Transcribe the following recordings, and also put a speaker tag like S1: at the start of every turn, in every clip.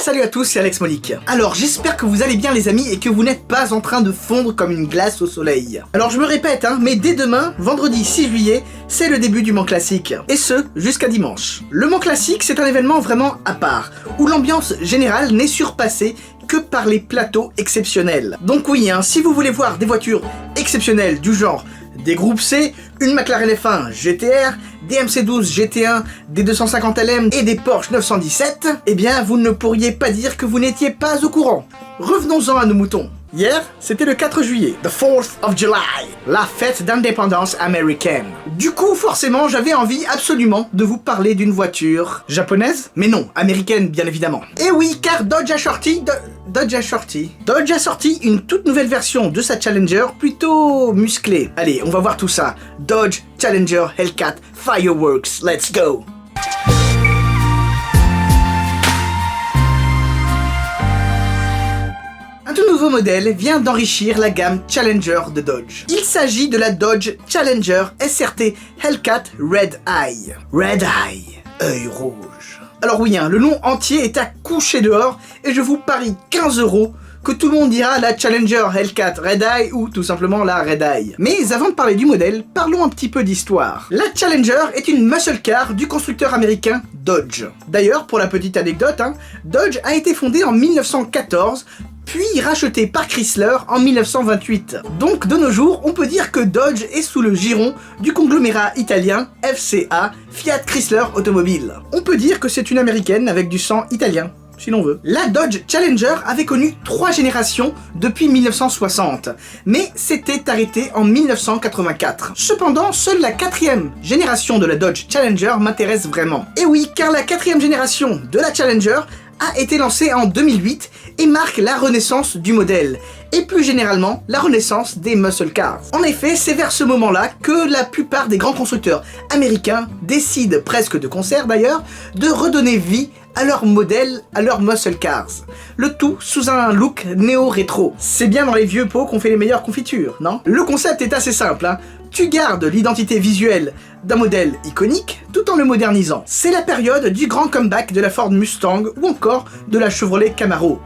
S1: Salut à tous, c'est Alex Molik. Alors j'espère que vous allez bien les amis et que vous n'êtes pas en train de fondre comme une glace au soleil. Alors je me répète, mais dès demain, vendredi 6 juillet, c'est le début du Mans Classique. Et ce, jusqu'à dimanche. Le Mans Classique, c'est un événement vraiment à part, où l'ambiance générale n'est surpassée que par les plateaux exceptionnels. Donc oui, si vous voulez voir des voitures exceptionnelles du genre des groupes C, une McLaren F1 GTR, des MC12 GT1, des 250 LM et des Porsche 917, eh bien vous ne pourriez pas dire que vous n'étiez pas au courant. Revenons-en à nos moutons. Hier, c'était le 4 juillet, the 4th of July, la fête d'indépendance américaine. Du coup, forcément, j'avais envie absolument de vous parler d'une voiture japonaise, mais non, américaine bien évidemment. Et oui, car Dodge a sorti une toute nouvelle version de sa Challenger plutôt musclée. Allez, on va voir tout ça. Dodge Challenger Hellcat Fireworks, let's go! Un tout nouveau modèle vient d'enrichir la gamme Challenger de Dodge. Il s'agit de la Dodge Challenger SRT Hellcat Red Eye. Red Eye, œil rouge. Alors oui, le nom entier est à coucher dehors et je vous parie 15 € que tout le monde dira la Challenger Hellcat Red Eye ou tout simplement la Red Eye. Mais avant de parler du modèle, parlons un petit peu d'histoire. La Challenger est une muscle car du constructeur américain Dodge. D'ailleurs, pour la petite anecdote, Dodge a été fondé en 1914 puis racheté par Chrysler en 1928. Donc de nos jours, on peut dire que Dodge est sous le giron du conglomérat italien FCA, Fiat Chrysler Automobile. On peut dire que c'est une américaine avec du sang italien, si l'on veut. La Dodge Challenger avait connu 3 générations depuis 1960, mais s'était arrêtée en 1984. Cependant, seule la 4e génération de la Dodge Challenger m'intéresse vraiment. Et oui, car la 4e génération de la Challenger a été lancée en 2008 et marque la renaissance du modèle, et plus généralement la renaissance des muscle cars. En effet, c'est vers ce moment-là que la plupart des grands constructeurs américains décident, presque de concert d'ailleurs, de redonner vie à leur modèle, à leurs muscle cars. Le tout sous un look néo-rétro. C'est bien dans les vieux pots qu'on fait les meilleures confitures, non? Le concept est assez simple, Tu gardes l'identité visuelle d'un modèle iconique tout en le modernisant. C'est la période du grand comeback de la Ford Mustang ou encore de la Chevrolet Camaro.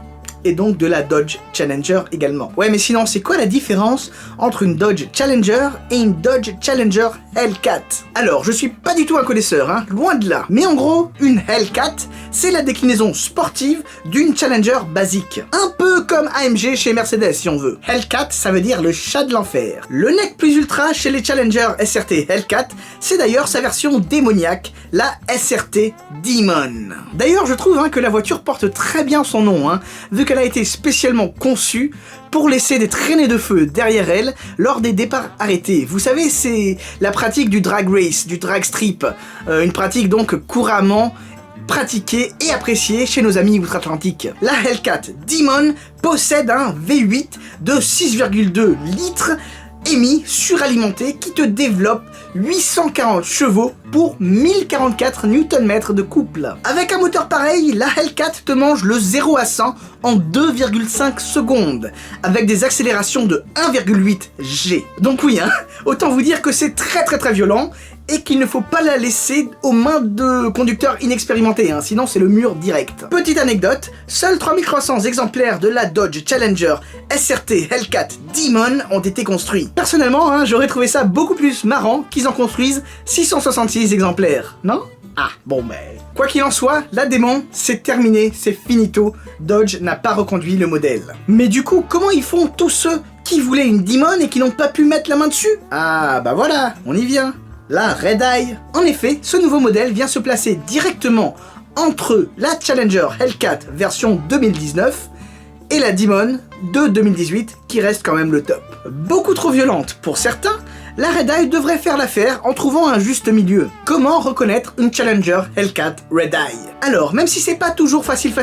S1: Et donc de la Dodge Challenger également. Ouais, mais sinon, c'est quoi la différence entre une Dodge Challenger et une Dodge Challenger Hellcat? Alors, je suis pas du tout un connaisseur, loin de là. Mais en gros, une Hellcat, c'est la déclinaison sportive d'une Challenger basique. Un peu comme AMG chez Mercedes, si on veut. Hellcat, ça veut dire le chat de l'enfer. Le nec plus ultra chez les Challenger SRT Hellcat, c'est d'ailleurs sa version démoniaque, la SRT Demon. D'ailleurs, je trouve que la voiture porte très bien son nom, vu qu'elle a été spécialement conçue pour laisser des traînées de feu derrière elle lors des départs arrêtés. Vous savez, c'est la pratique du drag race, du drag strip, une pratique donc couramment pratiquée et appréciée chez nos amis outre-Atlantique. La Hellcat Demon possède un V8 de 6,2 litres émis suralimenté qui te développe 840 chevaux pour 1044 Nm de couple. Avec un moteur pareil, la Hellcat te mange le 0 à 100 en 2,5 secondes, avec des accélérations de 1,8 G. Donc oui, autant vous dire que c'est très violent, et qu'il ne faut pas la laisser aux mains de conducteurs inexpérimentés, sinon c'est le mur direct. Petite anecdote, seuls 3300 exemplaires de la Dodge Challenger SRT Hellcat Demon ont été construits. Personnellement, j'aurais trouvé ça beaucoup plus marrant qu'ils en construisent 666 exemplaires, non? Ah, bon quoi qu'il en soit, la démon, c'est terminé, c'est finito, Dodge n'a pas reconduit le modèle. Mais du coup, comment ils font tous ceux qui voulaient une Demon et qui n'ont pas pu mettre la main dessus? Ah, bah voilà, on y vient. La Red Eye. En effet, ce nouveau modèle vient se placer directement entre la Challenger Hellcat version 2019 et la Demon de 2018 qui reste quand même le top. Beaucoup trop violente pour certains, la Red Eye devrait faire l'affaire en trouvant un juste milieu. Comment reconnaître une Challenger Hellcat Red Eye? Alors, même si c'est pas toujours facile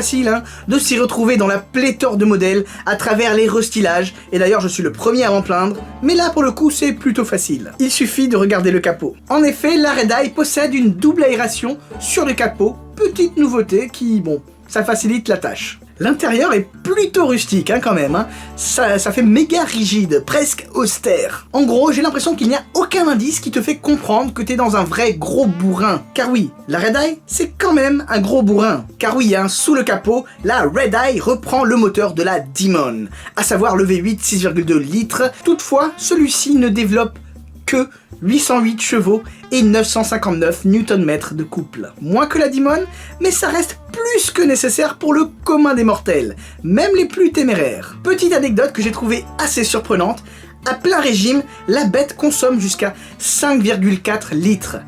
S1: de s'y retrouver dans la pléthore de modèles à travers les restylages, et d'ailleurs je suis le premier à m'en plaindre, mais là pour le coup c'est plutôt facile. Il suffit de regarder le capot. En effet, la Red Eye possède une double aération sur le capot, petite nouveauté qui, ça facilite la tâche. L'intérieur est plutôt rustique quand même, hein. Ça fait méga rigide, presque austère. En gros, j'ai l'impression qu'il n'y a aucun indice qui te fait comprendre que t'es dans un vrai gros bourrin. Car oui, la Red Eye, c'est quand même un gros bourrin. Car oui, hein, sous le capot, la Red Eye reprend le moteur de la Demon, à savoir le V8 6,2 litres. Toutefois, celui-ci ne développe que 808 chevaux et 959 Nm de couple. Moins que la Demon, mais ça reste plus que nécessaire pour le commun des mortels, même les plus téméraires. Petite anecdote que j'ai trouvée assez surprenante, à plein régime, la bête consomme jusqu'à 5,4 litres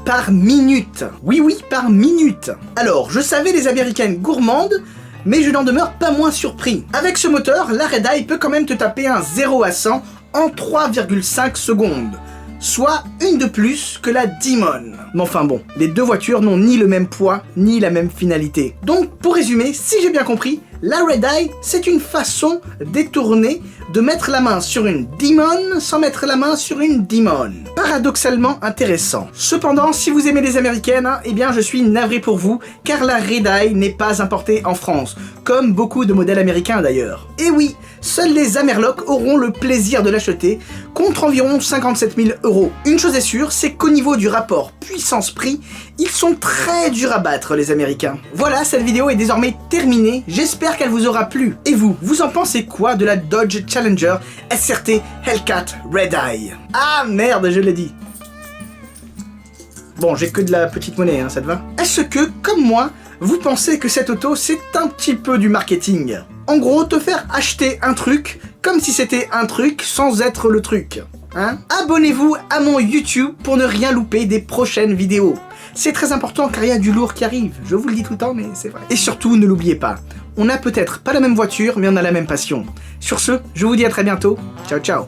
S1: par minute. Oui, par minute. Alors, je savais les américaines gourmandes, mais je n'en demeure pas moins surpris. Avec ce moteur, la Red Eye peut quand même te taper un 0 à 100 en 3,5 secondes, soit une de plus que la Demon. Mais enfin bon, les deux voitures n'ont ni le même poids, ni la même finalité. Donc pour résumer, si j'ai bien compris, la Red Eye, c'est une façon détournée de mettre la main sur une Demon sans mettre la main sur une Demon. Paradoxalement intéressant. Cependant, si vous aimez les américaines, hein, eh bien je suis navré pour vous, car la Red Eye n'est pas importée en France, comme beaucoup de modèles américains d'ailleurs. Et oui, seuls les Amerlocs auront le plaisir de l'acheter, contre environ 57 000 €. Une chose est sûre, c'est qu'au niveau du rapport puissance-prix, ils sont très durs à battre les Américains. Voilà, cette vidéo est désormais terminée, j'espère qu'elle vous aura plu. Et vous en pensez quoi de la Dodge Challenger SRT Hellcat Red Eye? Ah merde, je l'ai dit. Bon, j'ai que de la petite monnaie, hein, ça te va? Est-ce que, comme moi, vous pensez que cette auto c'est un petit peu du marketing? En gros, te faire acheter un truc comme si c'était un truc sans être le truc. Hein? Abonnez-vous à mon YouTube pour ne rien louper des prochaines vidéos. C'est très important car il y a du lourd qui arrive. Je vous le dis tout le temps, mais c'est vrai. Et surtout, ne l'oubliez pas, on n'a peut-être pas la même voiture, mais on a la même passion. Sur ce, je vous dis à très bientôt. Ciao, ciao.